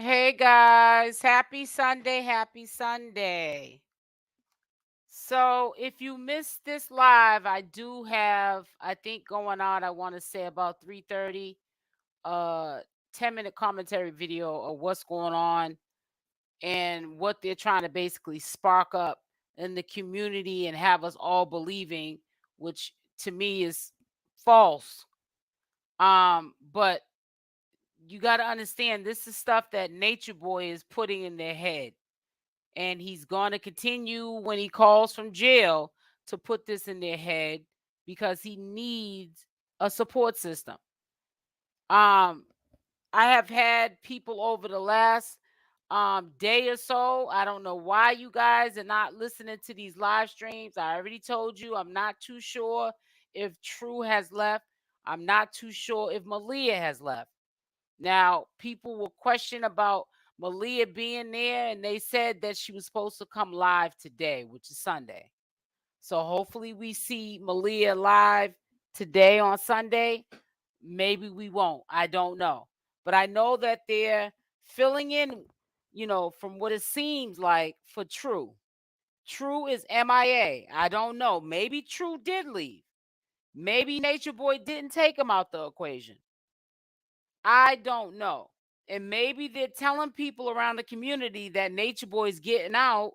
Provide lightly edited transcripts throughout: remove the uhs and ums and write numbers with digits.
Hey guys, happy Sunday, happy Sunday. So, if you missed this live, I do have I think going on I want to say about 3:30 uh 10-minute commentary video of what's going on and what they're trying to basically spark up in the community and have us all believing, which to me is false. But you got to understand this is stuff that Nature Boy is putting in their head, and he's going to continue when he calls from jail to put this in their head because he needs a support system. Um, I have had people over the last day or so. I don't know why you guys are not listening to these live streams. I already told you I'm not too sure if True has left. I'm not too sure if Malia has left. Now, people will question about Malia being there, and they said that she was supposed to come live today, which is Sunday. So hopefully we see Malia live today on Sunday. Maybe we won't. I don't know. But I know that they're filling in, from what it seems like for True. True is MIA. I don't know. Maybe True did leave. Maybe Nature Boy didn't take him out the equation. I don't know. And maybe they're telling people around the community that Nature Boy is getting out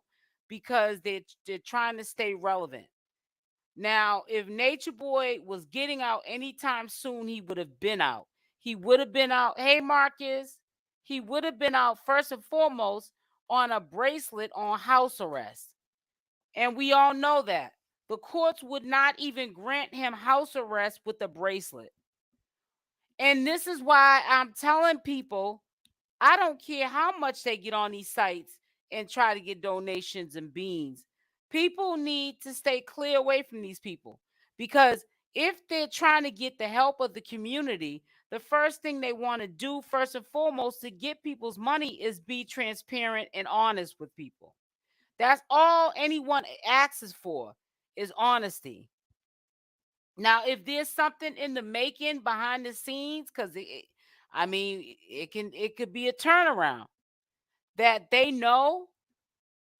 because they're trying to stay relevant. Now, if Nature Boy was getting out anytime soon, he would have been out. He would have been out. Hey, Marcus, he would have been out first and foremost on a bracelet on house arrest. And we all know that. The courts would not even grant him house arrest with a bracelet. And this is why I'm telling people I don't care how much they get on these sites and try to get donations and beans. People need to stay clear away from these people because if they're trying to get the help of the community, the first thing they want to do, first and foremost, to get people's money is be transparent and honest with people. That's all anyone asks for is honesty. Now, if there's something in the making behind the scenes, because it could be a turnaround that they know.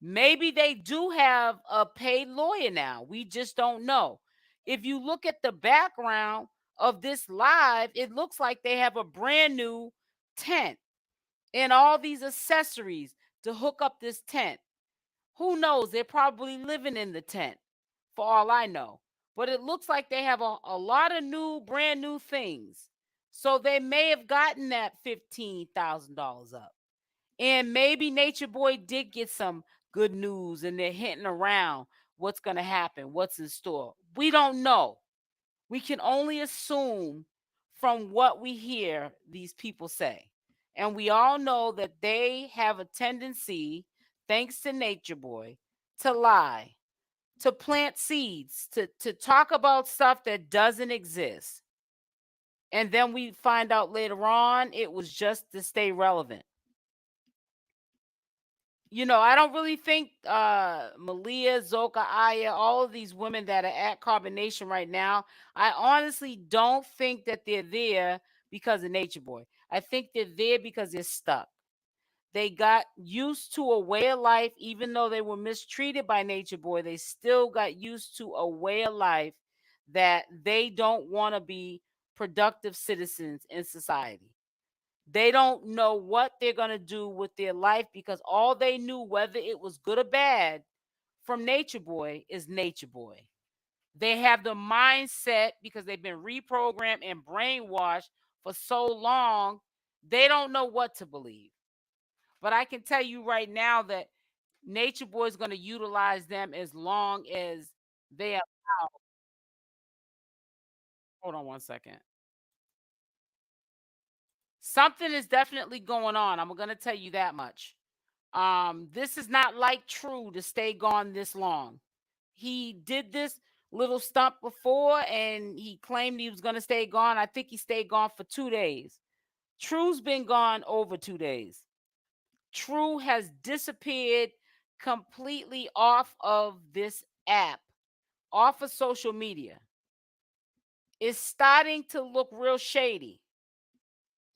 Maybe they do have a paid lawyer now. We just don't know. If you look at the background of this live, it looks like they have a brand new tent and all these accessories to hook up this tent. Who knows? They're probably living in the tent for all I know. But it looks like they have a lot of brand new things. So they may have gotten that $15,000 up. And maybe Nature Boy did get some good news and they're hinting around what's going to happen, what's in store. We don't know. We can only assume from what we hear these people say. And we all know that they have a tendency, thanks to Nature Boy, to lie, to plant seeds, to talk about stuff that doesn't exist. And then we find out later on it was just to stay relevant. I don't really think Malia, Zoca, Aya, all of these women that are at carbonation right now, I honestly don't think that they're there because of Nature Boy. I think they're there because they're stuck. They got used to a way of life, even though they were mistreated by Nature Boy, they still got used to a way of life that they don't want to be productive citizens in society. They don't know what they're going to do with their life because all they knew, whether it was good or bad, from Nature Boy is Nature Boy. They have the mindset because they've been reprogrammed and brainwashed for so long, they don't know what to believe. But I can tell you right now that Nature Boy is going to utilize them as long as they allow. Hold on one second. Something is definitely going on. I'm going to tell you that much. This is not like True to stay gone this long. He did this little stunt before and he claimed he was going to stay gone. I think he stayed gone for 2 days. True's been gone over 2 days. True has disappeared completely off of this app, off of social media. It's starting to look real shady.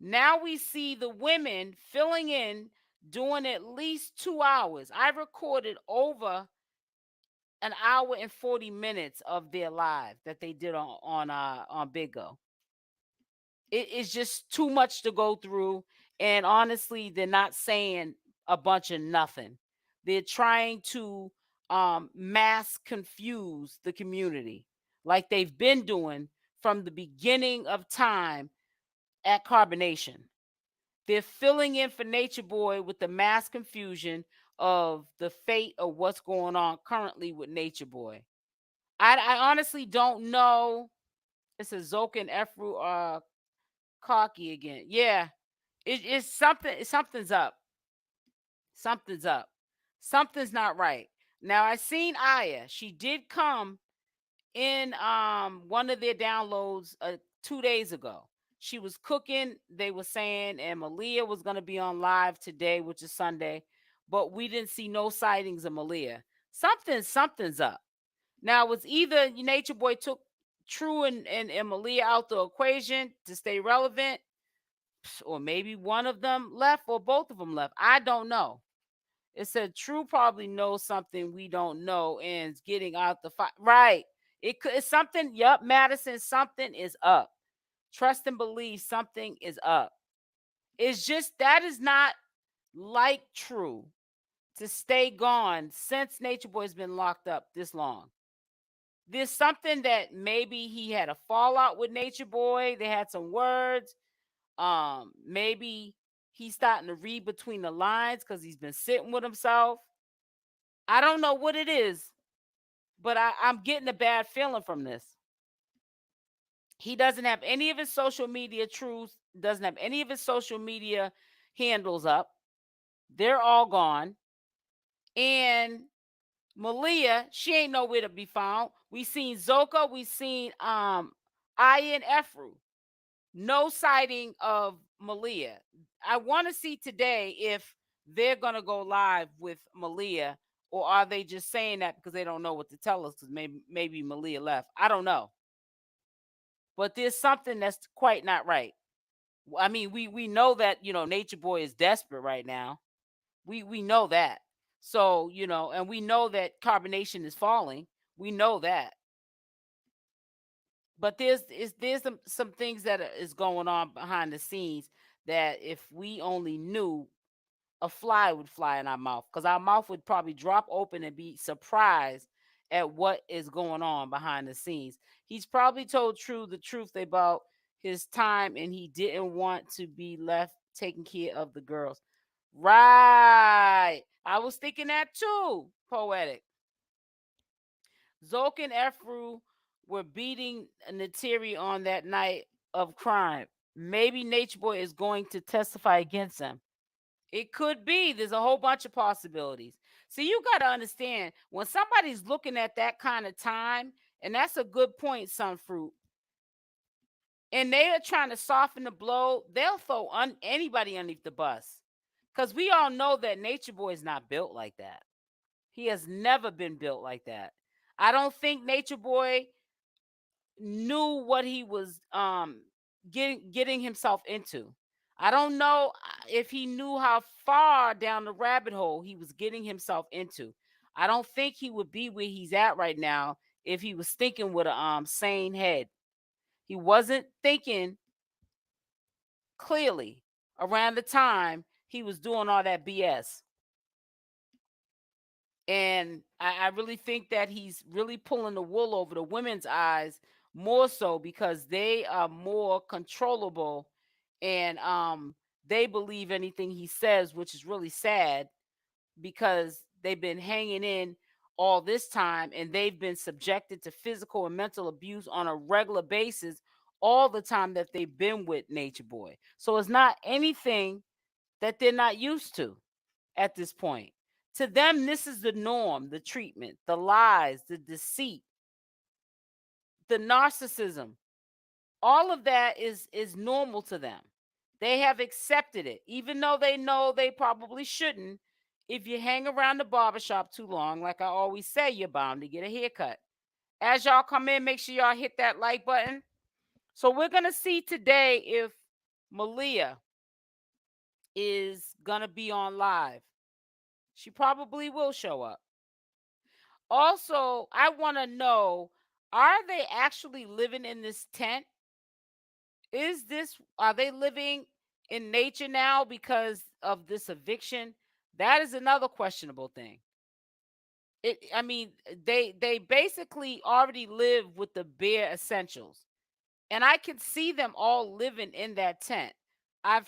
Now we see the women filling in, doing at least 2 hours. I recorded over an hour and 40 minutes of their live that they did on Big Go. It is just too much to go through, and honestly, they're not saying a bunch of nothing. They're trying to mass confuse the community like they've been doing from the beginning of time at Carbonation. They're filling in for Nature Boy with the mass confusion of the fate of what's going on currently with Nature Boy. I honestly don't know. It's a Zoca and Efuru cocky again. Yeah, it's something. Something's up. Something's up. Something's not right. Now I seen Aya. She did come in one of their downloads 2 days ago. She was cooking, they were saying, and Malia was gonna be on live today, which is Sunday, but we didn't see no sightings of Malia. Something's up. Now it was either Nature Boy took True and Malia out the equation to stay relevant, or maybe one of them left or both of them left. I don't know. It said True probably knows something we don't know and is getting out the fight. Right. It's something. Yup, Madison, something is up. Trust and believe something is up. It's just that is not like True to stay gone since Nature Boy's been locked up this long. There's something that maybe he had a fallout with Nature Boy. They had some words. Maybe he's starting to read between the lines because he's been sitting with himself. I don't know what it is, but I'm getting a bad feeling from this. He doesn't have any of his social media truths, doesn't have any of his social media handles up. They're all gone. And Malia, she ain't nowhere to be found. We seen Zoca, we seen Aya and Efuru. No sighting of Malia. I want to see today if they're gonna go live with Malia, or are they just saying that because they don't know what to tell us? Because maybe Malia left. I don't know, but there's something that's quite not right. I mean, we know that Nature Boy is desperate right now. We know that. So and we know that carbonation is falling. We know that. But there's some things that is going on behind the scenes that if we only knew, a fly would fly in our mouth, because our mouth would probably drop open and be surprised at what is going on behind the scenes. He's probably told True the truth about his time, and he didn't want to be left taking care of the girls. Right. I was thinking that too. Poetic. Zoca and Efru were beating Nateri on that night of crime. Maybe Nature Boy is going to testify against them. It could be. There's a whole bunch of possibilities. See, you got to understand, when somebody's looking at that kind of time, and that's a good point, Sunfruit, and they are trying to soften the blow, they'll throw anybody underneath the bus. Because we all know that Nature Boy is not built like that. He has never been built like that. I don't think Nature Boy knew what he was getting himself into. I don't know if he knew how far down the rabbit hole he was getting himself into. I don't think he would be where he's at right now if he was thinking with a sane head. He wasn't thinking clearly around the time he was doing all that BS. And I really think that he's really pulling the wool over the women's eyes, more so because they are more controllable, and they believe anything he says, which is really sad because they've been hanging in all this time, and they've been subjected to physical and mental abuse on a regular basis all the time that they've been with Nature Boy. So it's not anything that they're not used to at this point. To them, this is the norm, the treatment, the lies, the deceit, the narcissism. All of that is normal to them. They have accepted it, even though they know they probably shouldn't. If you hang around the barbershop too long, like I always say, you're bound to get a haircut. As y'all come in, make sure y'all hit that like button. So we're going to see today if Malia is going to be on live. She probably will show up. Also, I want to know, are they actually living in this tent? Are they living in nature now because of this eviction? That is another questionable thing. I mean, they basically already live with the bare essentials. And I can see them all living in that tent. I've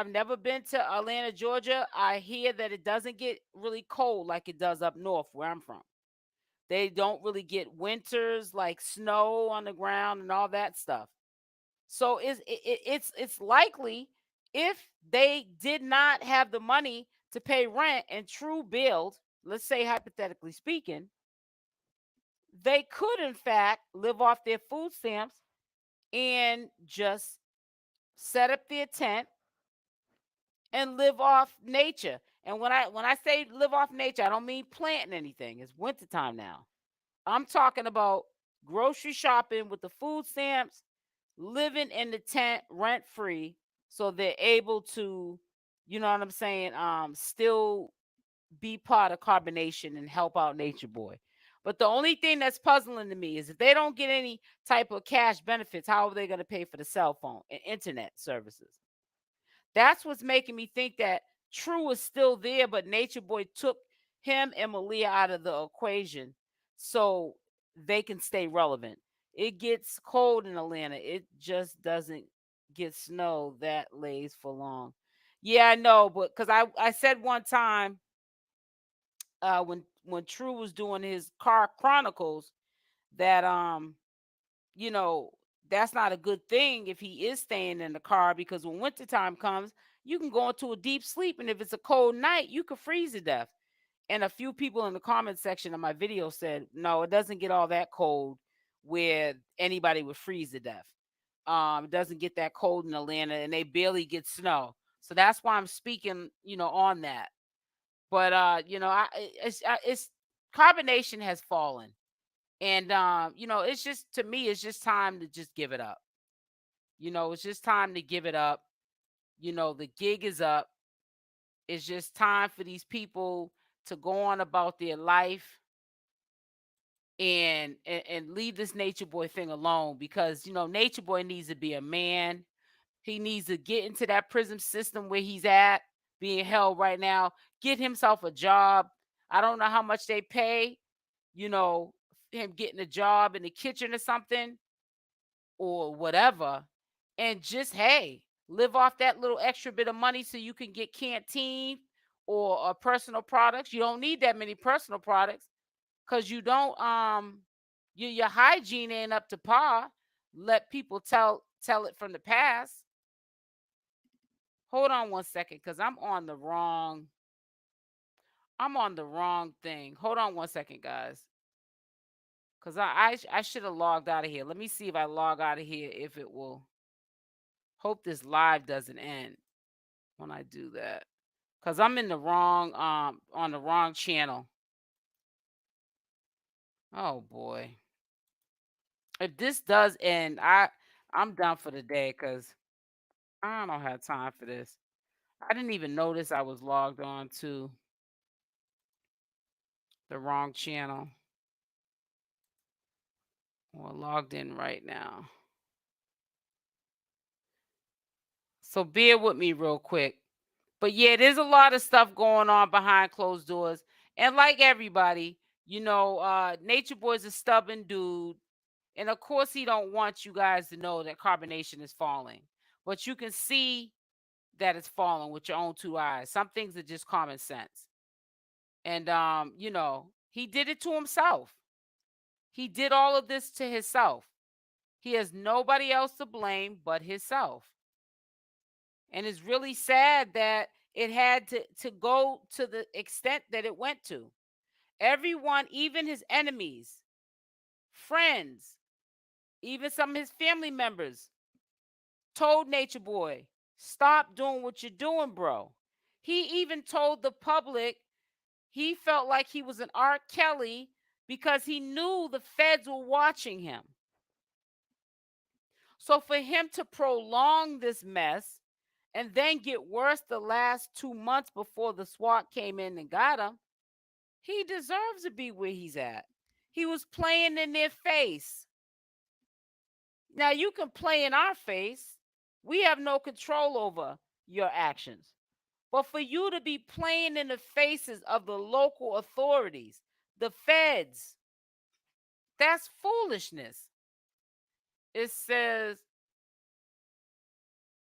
never been to Atlanta, Georgia. I hear that it doesn't get really cold like it does up north where I'm from. They don't really get winters like snow on the ground and all that stuff. So it's likely, if they did not have the money to pay rent and true build, let's say hypothetically speaking, they could in fact live off their food stamps and just set up their tent and live off nature. And when I say live off nature, I don't mean planting anything. It's wintertime now. I'm talking about grocery shopping with the food stamps, living in the tent rent free, so they're able to, you know what I'm saying, still be part of carbonation and help out Nature Boy. But the only thing that's puzzling to me is if they don't get any type of cash benefits, how are they going to pay for the cell phone and internet services? That's what's making me think that True is still there, but Nature Boy took him and Malia out of the equation so they can stay relevant. It gets cold in Atlanta. It just doesn't get snow that lays for long. Yeah, I know, but because I said one time, when True was doing his car chronicles, that you know, that's not a good thing if he is staying in the car, because when wintertime comes, you can go into a deep sleep, and if it's a cold night, you could freeze to death. And a few people in the comment section of my video said, no, it doesn't get all that cold where anybody would freeze to death. It doesn't get that cold in Atlanta, and they barely get snow. So that's why I'm speaking, on that. But it's carbonation has fallen. And it's just, to me, it's just time to just give it up. It's just time to give it up. The gig is up. It's just time for these people to go on about their life and leave this Nature Boy thing alone, because Nature Boy needs to be a man. He needs to get into that prison system where he's at, being held right now, get himself a job. I don't know how much they pay, him getting a job in the kitchen or something or whatever, and just, hey, live off that little extra bit of money so you can get canteen or personal products. You don't need that many personal products because you don't your hygiene ain't up to par. Let people tell it from the past. Hold on one second, because I'm on the wrong thing. Hold on one second, guys. Because I should have logged out of here. Let me see if I log out of here, if it will. Hope this live doesn't end when I do that. Because I'm in the wrong, on the wrong channel. Oh boy. If this does end, I'm done for the day, because I don't have time for this. I didn't even notice I was logged on to the wrong channel. Well, logged in right now. So bear with me real quick. But yeah, there's a lot of stuff going on behind closed doors. And like everybody, Nature Boy's a stubborn dude. And of course he don't want you guys to know that carbonation is falling. But you can see that it's falling with your own two eyes. Some things are just common sense. And he did it to himself. He did all of this to himself. He has nobody else to blame but himself. And it's really sad that it had to go to the extent that it went to. Everyone, even his enemies, friends, even some of his family members, told Nature Boy, stop doing what you're doing, bro. He even told the public he felt like he was an R. Kelly because he knew the feds were watching him. So for him to prolong this mess and then get worse the last 2 months before the SWAT came in and got him, he deserves to be where he's at. He was playing in their face. Now, you can play in our face. We have no control over your actions. But for you to be playing in the faces of the local authorities, the feds, that's foolishness. It says,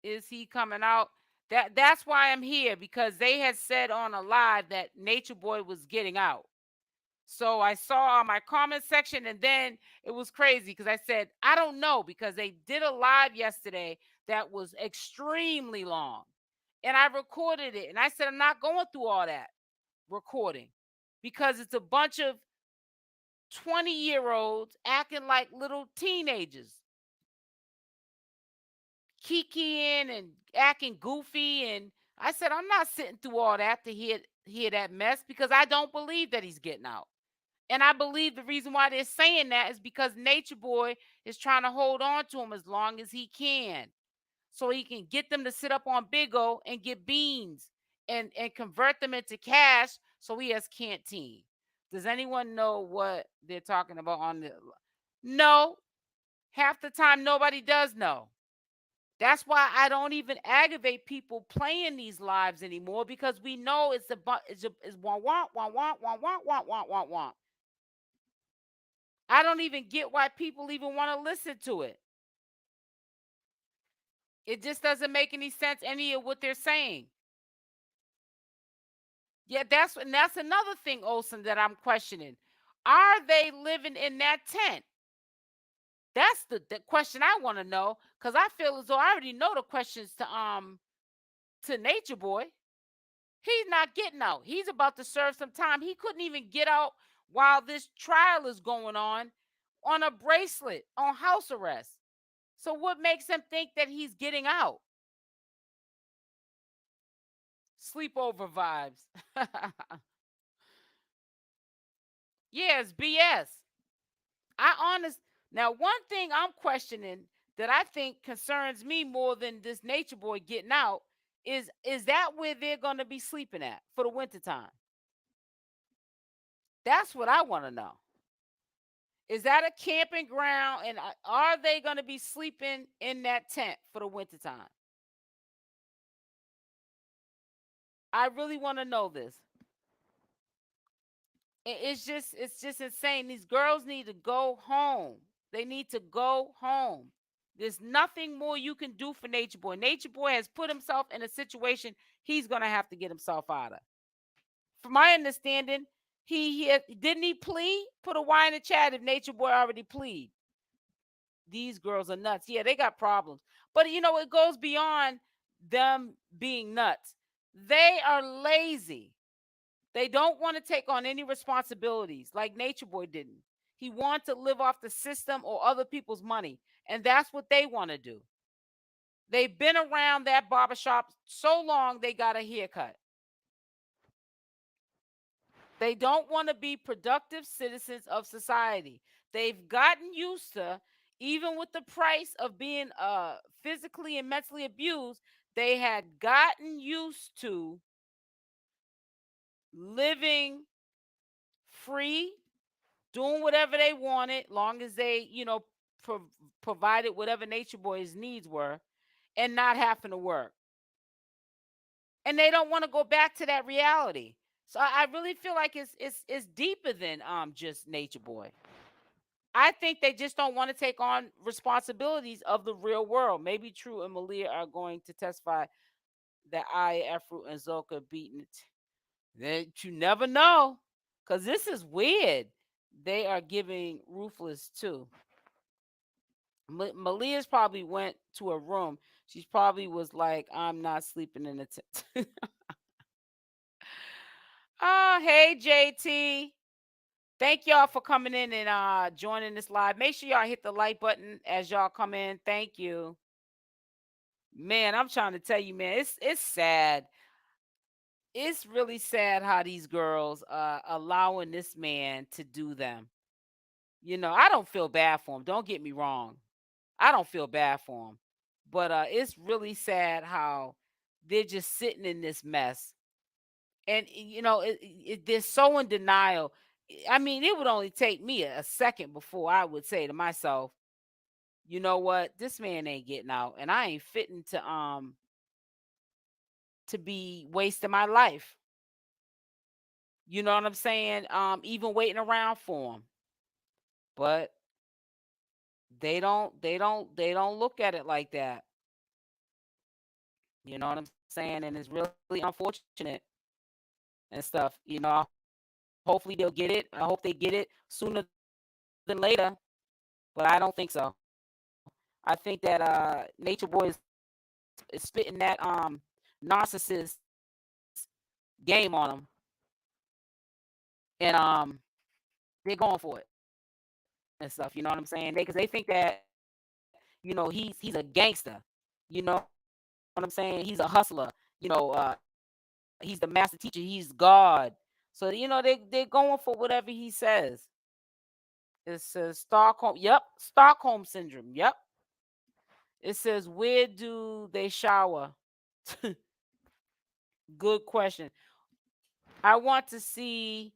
is he coming out? That's why I'm here, because they had said on a live that Nature Boy was getting out. So I saw my comment section, and then it was crazy because I said, I don't know, because they did a live yesterday that was extremely long. And I recorded it. And I said, I'm not going through all that recording because it's a bunch of 20-year-olds acting like little teenagers, kikiing and acting goofy. And I said, I'm not sitting through all that to hear that mess, because I don't believe that he's getting out. And I believe the reason why they're saying that is because Nature Boy is trying to hold on to him as long as he can, so he can get them to sit up on Big O and get beans and convert them into cash, so he has canteen. Does anyone know what they're talking about on the? No, half the time nobody does know. That's why I don't even aggravate people playing these lives anymore, because we know it's want want want want want want want want want want. I don't even get why people even want to listen to it. It just doesn't make any sense, any of what they're saying. Yeah, that's another thing, Olsen, that I'm questioning. Are they living in that tent? That's the question I want to know, because I feel as though I already know the questions to Nature Boy. He's not getting out. He's about to serve some time. He couldn't even get out while this trial is going on a bracelet, on house arrest. So what makes him think that he's getting out? Sleepover vibes. Yeah, it's BS. Now, one thing I'm questioning that I think concerns me more than this Nature Boy getting out is that where they're going to be sleeping at for the wintertime? That's what I want to know. Is that a camping ground, and are they going to be sleeping in that tent for the wintertime? I really want to know this. It's just insane. These girls need to go home. They need to go home. There's nothing more you can do for Nature Boy. Nature Boy has put himself in a situation he's gonna have to get himself out of. From my understanding, didn't he plead? Put a Y in the chat if Nature Boy already plead. These girls are nuts. Yeah, they got problems. But it goes beyond them being nuts. They are lazy. They don't want to take on any responsibilities like Nature Boy didn't. He wants to live off the system or other people's money, and that's what they want to do. They've been around that barbershop so long, they got a haircut. They don't want to be productive citizens of society. They've gotten used to, even with the price of being physically and mentally abused, they had gotten used to living free, doing whatever they wanted, long as they, provided whatever Nature Boy's needs were, and not having to work. And they don't want to go back to that reality. So I really feel like it's deeper than just Nature Boy. I think they just don't want to take on responsibilities of the real world. Maybe True and Malia are going to testify that Efuru, and Zoca beaten it. That you never know, because this is weird. They are giving Ruthless too. Malia's probably went to a room. She probably was like, I'm not sleeping in the tent. Oh, hey, JT. Thank y'all for coming in and joining this live. Make sure y'all hit the like button as y'all come in. Thank you. Man, I'm trying to tell you, man, it's sad. It's really sad how these girls are allowing this man to do them. I don't feel bad for him. Don't get me wrong. I don't feel bad for him. But it's really sad how they're just sitting in this mess. And they're so in denial. I mean, it would only take me a second before I would say to myself, you know what, this man ain't getting out, and I ain't fitting to be wasting my life. You know what I'm saying? Even waiting around for him. But they don't look at it like that. You know what I'm saying? And it's really unfortunate and stuff. Hopefully they'll get it. I hope they get it sooner than later. But I don't think so. I think that Nature Boy is spitting that narcissist game on them. And they're going for it and stuff. You know what I'm saying? Because they think that he's a gangster. You know what I'm saying? He's a hustler. He's the master teacher. He's God. So they're going for whatever he says. It says Stockholm. Yep, Stockholm syndrome. Yep. It says where do they shower? Good question. I want to see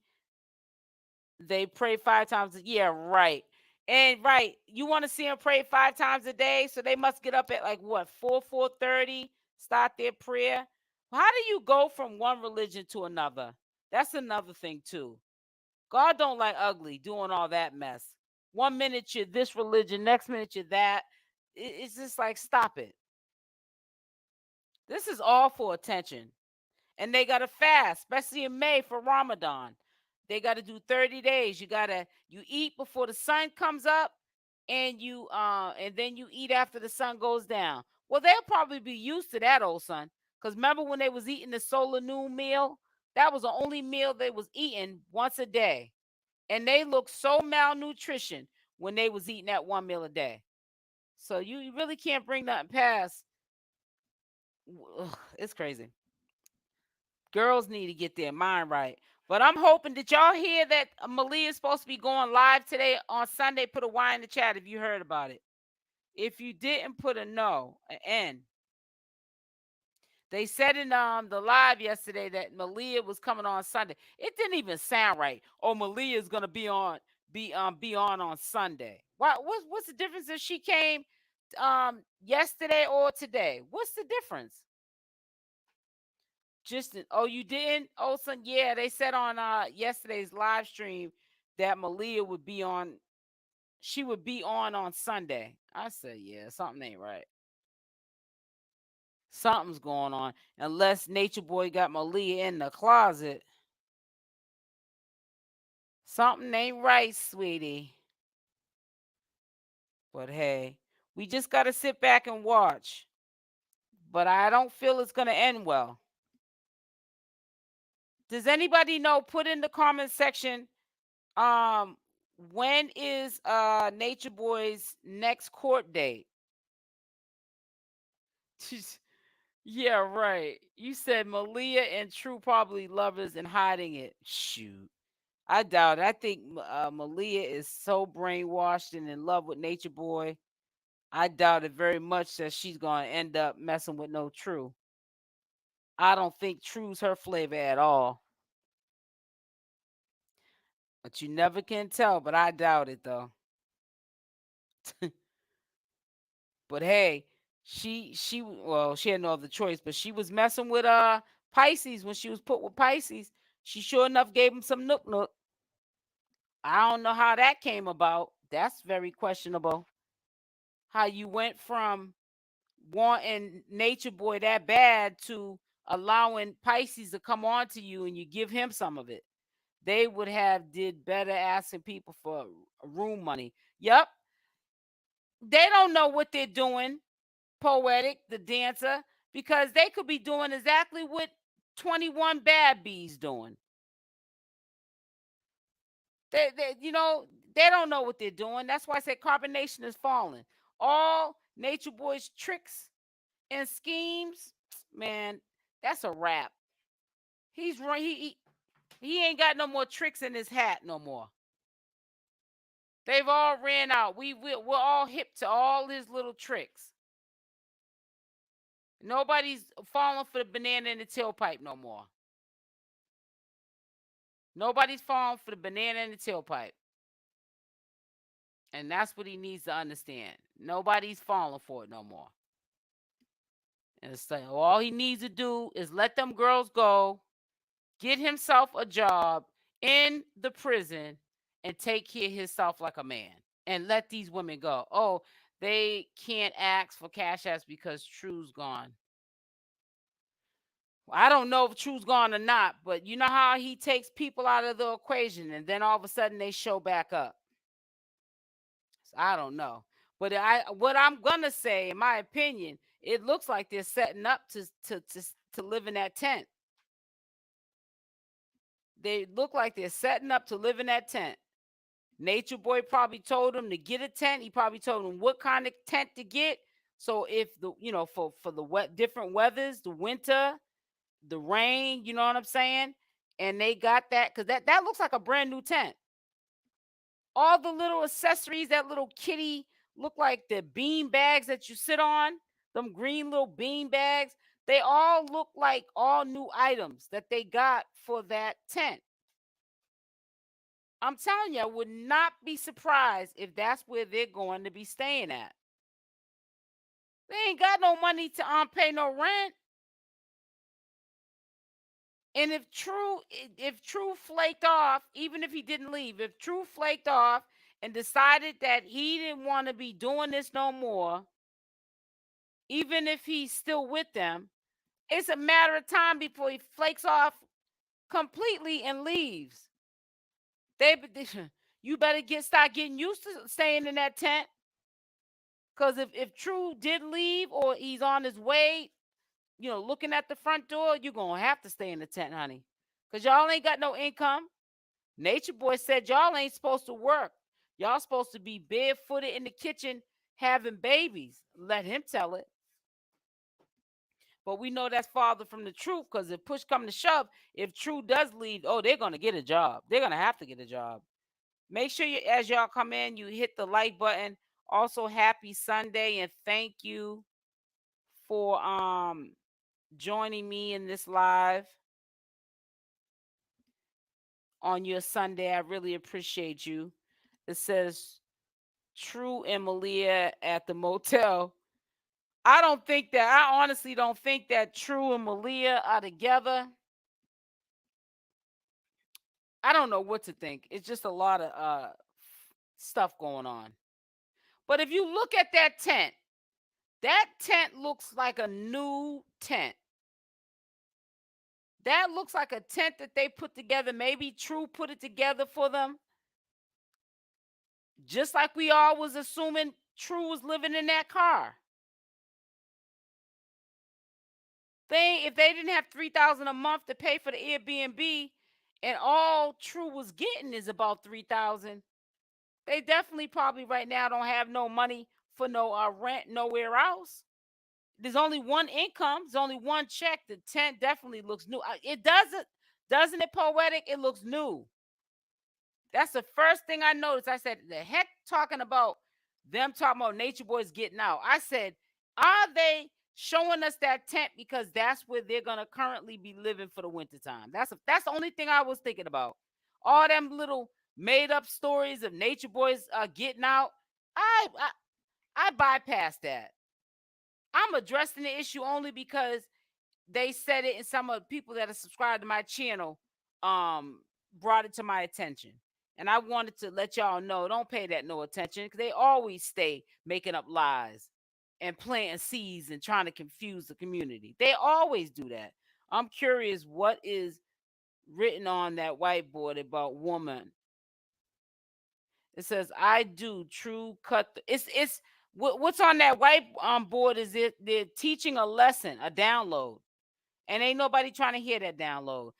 they pray 5 times. Yeah, right. And right, you want to see them pray 5 times a day, so they must get up at like what 4:30, start their prayer. How do you go from one religion to another? That's another thing too. God don't like ugly doing all that mess. 1 minute you're this religion, next minute you're that. It's just like stop it. This is all for attention. And they got to fast, especially in May for Ramadan. They got to do 30 days. You eat before the sun comes up, and then you eat after the sun goes down. Well, they'll probably be used to that, old son. Because remember when they was eating the solar noon meal? That was the only meal they was eating once a day. And they looked so malnutrition when they was eating that one meal a day. So you really can't bring nothing past. Ugh, it's crazy. Girls need to get their mind right. But I'm hoping, did y'all hear that Malia is supposed to be going live today on Sunday? Put a Y in the chat if you heard about it. If you didn't, put a no, an N. They said in the live yesterday that Malia was coming on Sunday. It didn't even sound right. Oh, Malia is gonna be on Sunday. What's the difference if she came yesterday or today? What's the difference? Oh, you didn't? Oh, son, yeah, they said on yesterday's live stream that Malia would be on. She would be on Sunday. I said, yeah, something ain't right. Something's going on. Unless Nature Boy got Malia in the closet, something ain't right, sweetie. But hey, we just gotta sit back and watch. But I don't feel it's gonna end well. Does anybody know? Put in the comment section. Um, when is Nature Boy's next court date? Yeah, right. You said Malia and True probably lovers and hiding it. Shoot. I doubt it. I think Malia is so brainwashed and in love with Nature Boy. I doubt it very much that she's going to end up messing with no True. I don't think True's her flavor at all. But you never can tell, but I doubt it though. But hey, she had no other choice, but she was messing with Pisces when she was put with Pisces. She sure enough gave him some nook nook. I don't know how that came about. That's very questionable. How you went from wanting Nature Boy that bad to allowing Pisces to come on to you and you give him some of it. They would have did better asking people for room money. Yep. They don't know what they're doing, Poetic, the dancer, because they could be doing exactly what 21 Bad Bees doing. They don't know what they're doing. That's why I said carbonation is falling. All Nature Boy's tricks and schemes, man, that's a wrap. He's run. He ain't got no more tricks in his hat no more. They've all ran out. We're all hip to all his little tricks. Nobody's falling for the banana in the tailpipe no more. Nobody's falling for the banana in the tailpipe. And that's what he needs to understand. Nobody's falling for it no more. And it's like, all he needs to do is let them girls go, get himself a job in the prison, and take care of himself like a man. And let these women go. Oh, they can't ask for cash apps because True's gone. I don't know if True's gone or not, but you know how he takes people out of the equation and then all of a sudden they show back up. So I don't know. But what I'm gonna say, in my opinion, it looks like they're setting up to live in that tent. They look like they're setting up to live in that tent. Nature Boy probably told him to get a tent. He probably told him what kind of tent to get. So if the for the different weathers, the winter, the rain, you know what I'm saying? And they got that because that looks like a brand new tent. All the little accessories, that little kitty look like the bean bags that you sit on, them green little bean bags. They all look like all new items that they got for that tent. I'm telling you, I would not be surprised if that's where they're going to be staying at. They ain't got no money to pay no rent. And if True flaked off, even if he didn't leave, if True flaked off and decided that he didn't want to be doing this no more, even if he's still with them, it's a matter of time before he flakes off completely and leaves. You better start getting used to staying in that tent. Because if True did leave or he's on his way, looking at the front door, you're going to have to stay in the tent, honey. Because y'all ain't got no income. Nature Boy said y'all ain't supposed to work. Y'all supposed to be barefooted in the kitchen having babies. Let him tell it. But we know that's farther from the truth because if push come to shove, if True does leave, they're going to get a job. They're going to have to get a job. Make sure as y'all come in, you hit the like button. Also, happy Sunday, and thank you for joining me in this live on your Sunday. I really appreciate you. It says True and Malia at the motel. I honestly don't think that True and Malia are together. I don't know what to think. It's just a lot of stuff going on. But if you look at that tent looks like a new tent. That looks like a tent that they put together. Maybe True put it together for them. Just like we all was assuming True was living in that car. If they didn't have $3,000 a month to pay for the Airbnb, and all True was getting is about $3,000, they definitely probably right now don't have no money for no rent nowhere else. There's only one income. There's only one check. The tent definitely looks new. It doesn't it poetic? It looks new. That's the first thing I noticed. I said, the heck talking about them talking about Nature Boys getting out. I said, are they showing us that tent because that's where they're going to currently be living for the wintertime? That's the only thing I was thinking about. All them little made up stories of Nature Boys getting out. I bypassed that. I'm addressing the issue only because they said it, and some of the people that are subscribed to my channel brought it to my attention. And I wanted to let y'all know, don't pay that no attention, because they always stay making up lies and planting seeds and trying to confuse the community. They always do that. I'm curious what is written on that whiteboard about woman. It says, I do True cut. It's what's on that white board is they're teaching a lesson, a download. And ain't nobody trying to hear that download.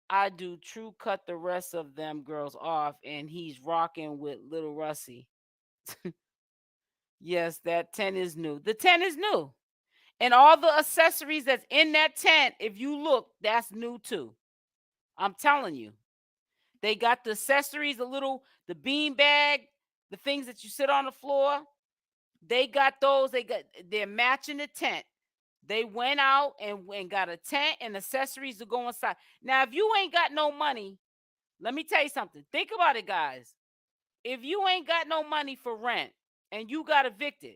I do True cut the rest of them girls off, and he's rocking with Little Russie. Yes, that tent is new. The tent is new. And all the accessories that's in that tent, if you look, that's new too. I'm telling you. They got the accessories, the bean bag, the things that you sit on the floor. They got those. They're matching the tent. They went out and got a tent and accessories to go inside. Now, if you ain't got no money, let me tell you something. Think about it, guys. If you ain't got no money for rent and you got evicted,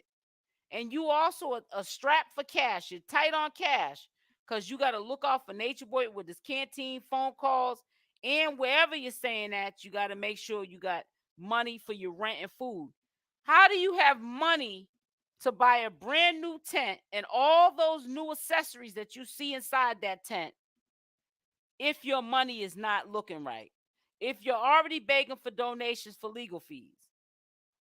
and you also a strap for cash, you're tight on cash, because you got to look out for Natureboy with his canteen, phone calls, and wherever you're staying at, you got to make sure you got money for your rent and food. How do you have money to buy a brand new tent and all those new accessories that you see inside that tent if your money is not looking right? If you're already begging for donations for legal fees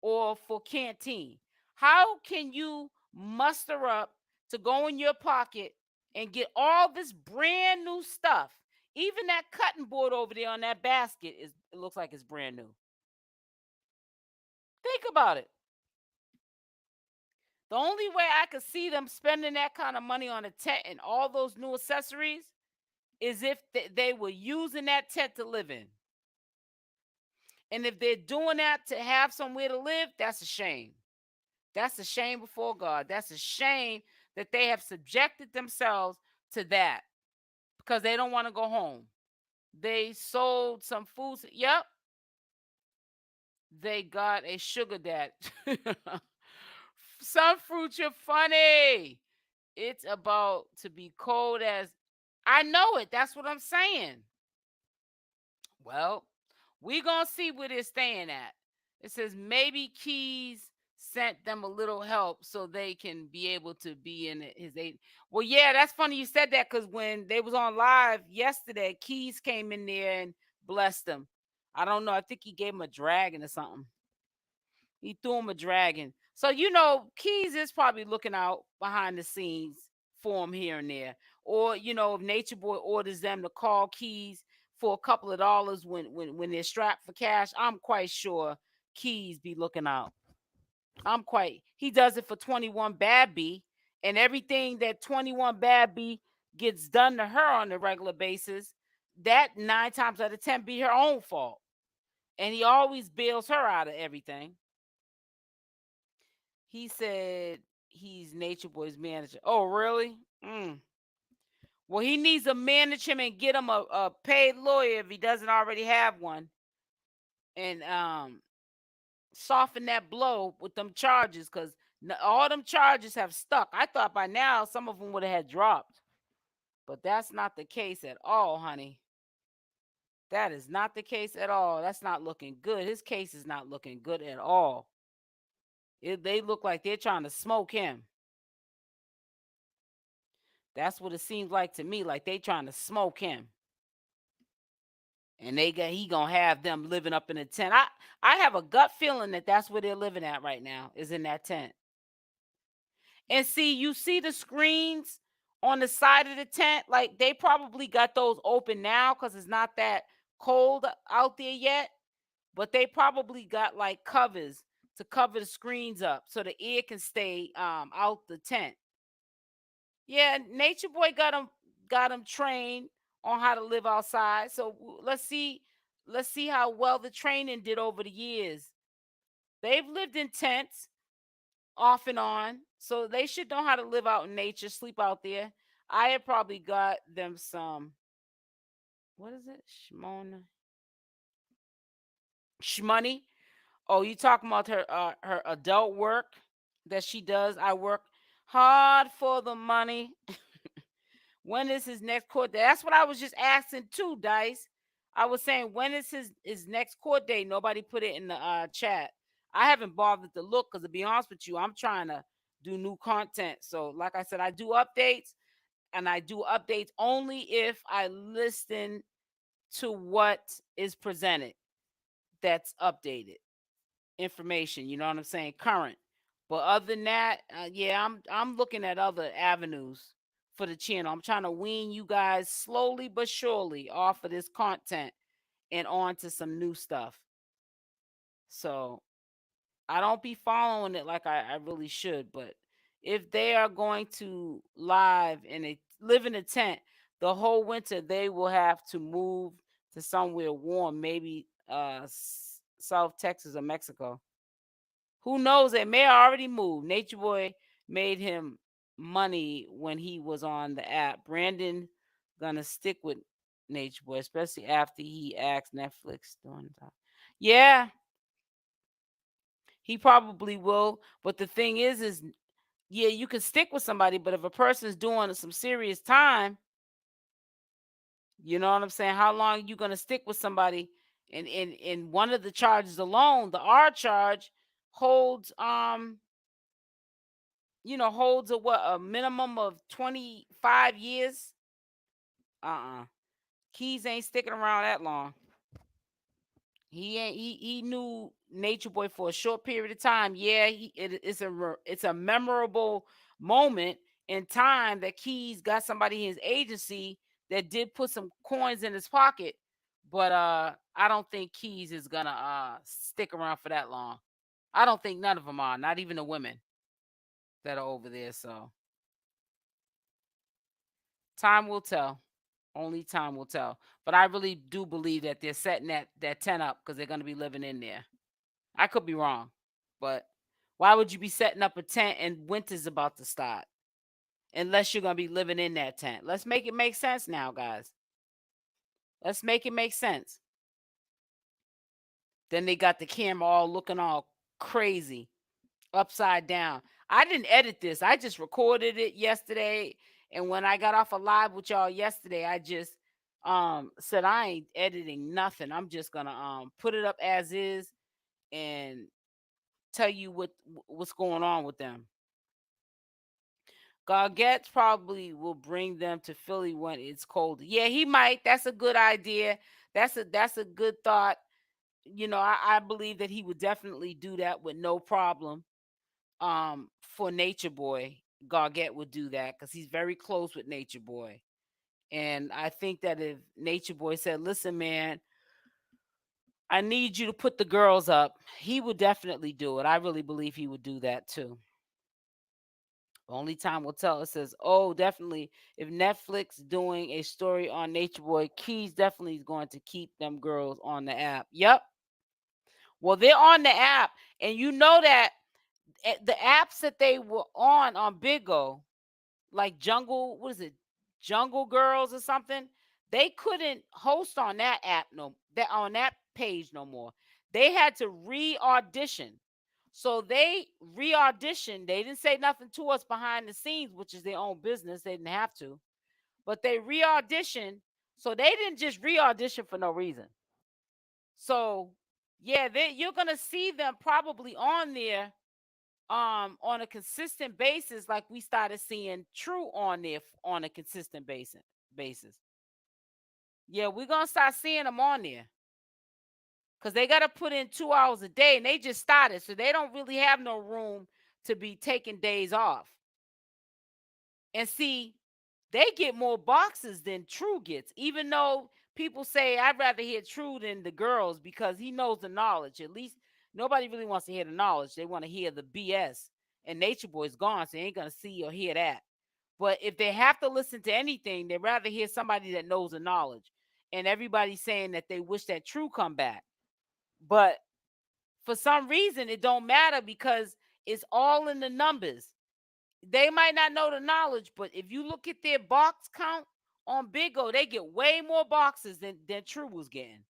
or for canteen, how can you muster up to go in your pocket and get all this brand new stuff? Even that cutting board over there on that basket it looks like it's brand new. Think about it. The only way I could see them spending that kind of money on a tent and all those new accessories is if they were using that tent to live in. And if they're doing that to have somewhere to live, that's a shame. That's a shame before God. That's a shame that they have subjected themselves to that because they don't want to go home. They sold some foods. Yep. They got a sugar dad. Some fruits, you're funny. It's about to be cold as I know it. That's what I'm saying. Well, we gonna see where they're staying at. It says maybe Keys sent them a little help so they can be able to be in his eight. Well, yeah, that's funny you said that because when they was on live yesterday, Keys came in there and blessed them. I don't know. I think he gave him a dragon or something. He threw him a dragon. So Keys is probably looking out behind the scenes for him here and there. Or, if Natureboy orders them to call Keys for a couple of dollars when they're strapped for cash, I'm quite sure Keys be looking out. He does it for 21 Bad B, and everything that 21 Bad B gets done to her on a regular basis, that 9 times out of 10 be her own fault. And he always bails her out of everything. He said he's Natureboy's manager. Oh, really? Well, he needs to manage him and get him a paid lawyer if he doesn't already have one. And soften that blow with them charges, because all them charges have stuck. I thought by now some of them would have had dropped. But that's not the case at all, honey. That is not the case at all. That's not looking good. His case is not looking good at all. They look like they're trying to smoke him. That's what it seems like to me, like they trying to smoke him. And he gonna have them living up in a tent. I have a gut feeling that that's where they're living at right now, is in that tent. And see, you see the screens on the side of the tent, like they probably got those open now because it's not that cold out there yet. But they probably got like covers to cover the screens up so the air can stay out the tent. Yeah, Natureboy got him trained on how to live outside. So let's see how well the training did over the years. They've lived in tents off and on, so they should know how to live out in nature, sleep out there. I had probably got them some, what is it? Shmoney. Oh, you talking about her adult work that she does? I work hard for the money. When is his next court date? That's what I was just asking too, Dice. I was saying, when is his next court date? Nobody put it in the chat. I haven't bothered to look because, to be honest with you, I'm trying to do new content. So, like I said, I do updates, and I do updates only if I listen to what is presented that's updated information. You know what I'm saying? Current. But other than that, yeah, I'm looking at other avenues for the channel. I'm trying to wean you guys slowly but surely off of this content and on to some new stuff. So I don't be following it like I really should. But if they are going to live live in a tent the whole winter, they will have to move to somewhere warm, maybe South Texas or Mexico. Who knows? They may already moved. Natureboy made him money when he was on the app. Brandon gonna stick with Nature Boy, especially after he asked Netflix during the time. Yeah, he probably will. But the thing is yeah, you can stick with somebody, but if a person's doing some serious time, you know what I'm saying? How long you gonna stick with somebody? And in one of the charges alone, the R charge holds holds a minimum of 25 years. Keys ain't sticking around that long. He ain't. He knew Nature Boy for a short period of time. Yeah, it's a memorable moment in time that Keys got somebody in his agency that did put some coins in his pocket. But I don't think Keys is gonna stick around for that long. I don't think none of them are. Not even the women that are over there. So time will tell. Only time will tell. But I really do believe that they're setting that tent up because they're gonna be living in there. I could be wrong, but why would you be setting up a tent and winter's about to start? Unless you're gonna be living in that tent. Let's make it make sense now, guys. Let's make it make sense. Then they got the camera all looking all crazy, upside down. I didn't edit this. I just recorded it yesterday. And when I got off a live with y'all yesterday, I just said I ain't editing nothing. I'm just gonna put it up as is and tell you what's going on with them. Gargetts probably will bring them to Philly when it's colder. Yeah, he might. That's a good idea. That's a good thought. I believe that he would definitely do that with no problem. For Nature Boy, Gargett would do that because he's very close with Nature Boy. And I think that if Nature Boy said, "Listen, man, I need you to put the girls up," he would definitely do it. I really believe he would do that too. Only time will tell. It says, "Oh, definitely. If Netflix doing a story on Nature Boy, Keys definitely is going to keep them girls on the app." Yep. Well, they're on the app, and you know that the apps that they were on Big O, like Jungle, what is it, Jungle Girls or something? They couldn't host on that app on that page no more. They had to re-audition. So they re-auditioned. They didn't say nothing to us behind the scenes, which is their own business. They didn't have to. But they re-auditioned. So they didn't just re-audition for no reason. So yeah, you're gonna see them probably on there on a consistent basis, like we started seeing True on there on a consistent basis. Yeah, we're gonna start seeing them on there. Because they got to put in 2 hours a day and they just started. So they don't really have no room to be taking days off. And see, they get more boxes than True gets, even though people say I'd rather hear True than the girls because he knows the knowledge. At least nobody really wants to hear the knowledge. They want to hear the BS. And Nature Boy's gone, so they ain't going to see or hear that. But if they have to listen to anything, they'd rather hear somebody that knows the knowledge. And everybody's saying that they wish that True come back. But for some reason, it don't matter because it's all in the numbers. They might not know the knowledge, but if you look at their box count on Big O, they get way more boxes than True was getting.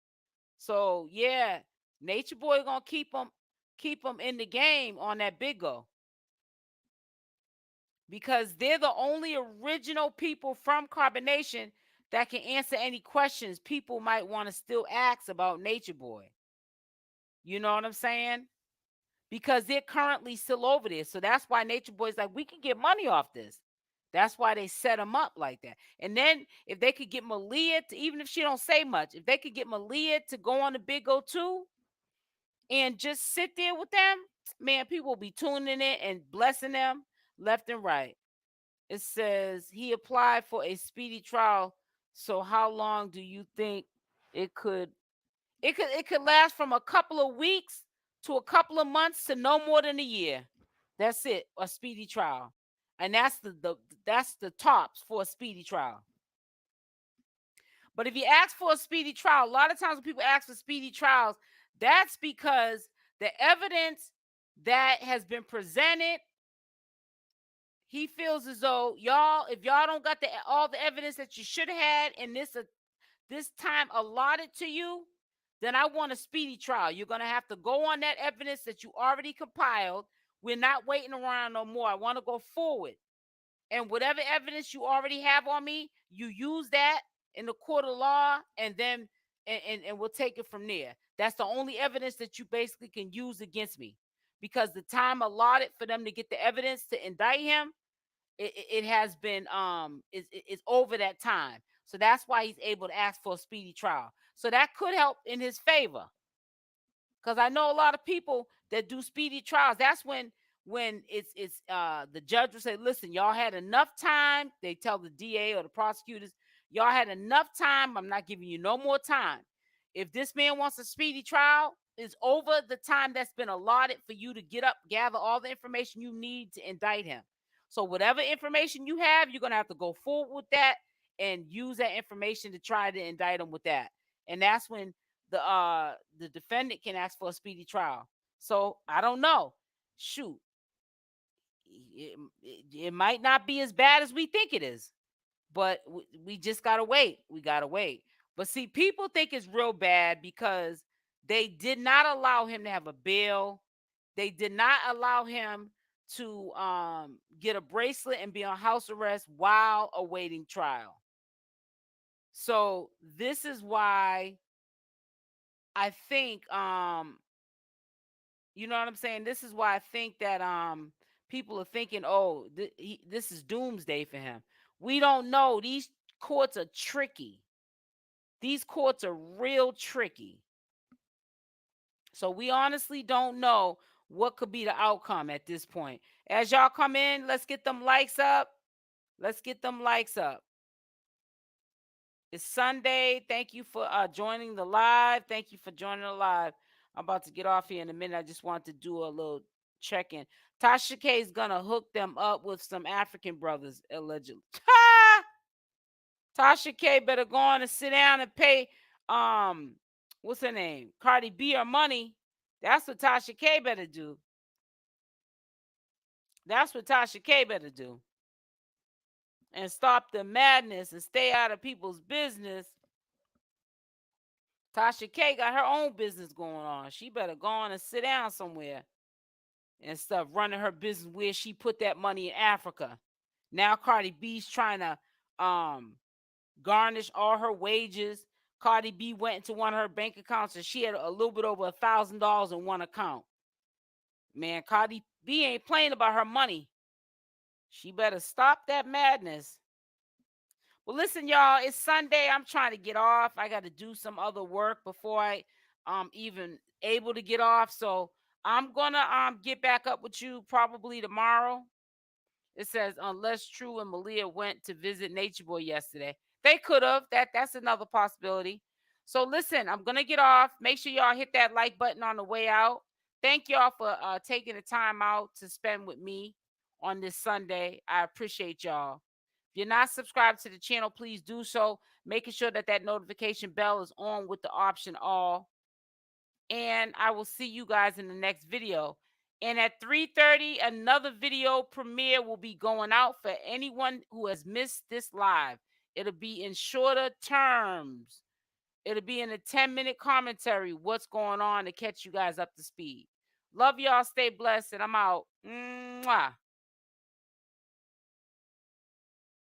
So yeah, Nature Boy gonna keep them in the game on that Big O because they're the only original people from Carbonation that can answer any questions people might want to still ask about Nature Boy. You know what I'm saying? Because they're currently still over there. So that's why Nature Boy's like, we can get money off this. That's why they set them up like that. And then if they could get Malia to, even if she don't say much, if they could get Malia to go on the Big O too and just sit there with them, man, people will be tuning in and blessing them left and right. It says he applied for a speedy trial. So how long do you think it could it could last from a couple of weeks to a couple of months to no more than a year. That's it, a speedy trial. And that's the tops for a speedy trial. But if you ask for a speedy trial, a lot of times when people ask for speedy trials, that's because the evidence that has been presented, he feels as though y'all, if y'all don't got all the evidence that you should have had in this time allotted to you, then I want a speedy trial. You're going to have to go on that evidence that you already compiled. We're not waiting around no more. I want to go forward. And whatever evidence you already have on me, you use that in the court of law, and then and we'll take it from there. That's the only evidence that you basically can use against me, because the time allotted for them to get the evidence to indict him, it has been it's over that time. So that's why he's able to ask for a speedy trial. So that could help in his favor, because I know a lot of people that do speedy trials. That's when it's the judge will say, listen, y'all had enough time. They tell the DA or the prosecutors, y'all had enough time. I'm not giving you no more time. If this man wants a speedy trial, it's over the time that's been allotted for you to get up, gather all the information you need to indict him. So whatever information you have, you're gonna have to go forward with that and use that information to try to indict him with that. And that's when the defendant can ask for a speedy trial. So I don't know. Shoot, it might not be as bad as we think it is, but we just gotta wait. We gotta wait. But see, people think it's real bad because they did not allow him to have a bail. They did not allow him to get a bracelet and be on house arrest while awaiting trial. So this is why I think you know what I'm saying? This is why I think that people are thinking, oh, this is doomsday for him. We don't know. These courts are tricky. These courts are real tricky. So we honestly don't know what could be the outcome at this point. As y'all come in, let's get them likes up. Let's get them likes up. It's Sunday. Thank you for joining the live. Thank you for joining the live. I'm about to get off here in a minute. I just want to do a little check-in. Tasha K is gonna hook them up with some African brothers, allegedly. Tasha K better go on and sit down and pay what's her name? Cardi B her money. That's what Tasha K better do. That's what Tasha K better do. And stop the madness and stay out of people's business. Tasha K got her own business going on. She better go on and sit down somewhere and stuff, running her business where she put that money in Africa. Now Cardi B's trying to garnish all her wages. Cardi B went into one of her bank accounts and she had a little bit over $1,000 in one account. Man, Cardi B ain't playing about her money. She better stop that madness. Well, listen, y'all, it's Sunday. I'm trying to get off. I got to do some other work before I even able to get off. So I'm gonna get back up with you probably tomorrow. It says unless True and Malia went to visit Natureboy yesterday. They could have. That's another possibility. So listen, I'm gonna get off. Make sure y'all hit that like button on the way out. Thank y'all for taking the time out to spend with me on this Sunday. I appreciate y'all. If you're not subscribed to the channel, please do so. Making sure that notification bell is on with the option all. And I will see you guys in the next video. And at 3:30, another video premiere will be going out for anyone who has missed this live. It'll be in shorter terms. It'll be in a 10-minute commentary, what's going on, to catch you guys up to speed. Love y'all. Stay blessed, and I'm out. Mwah.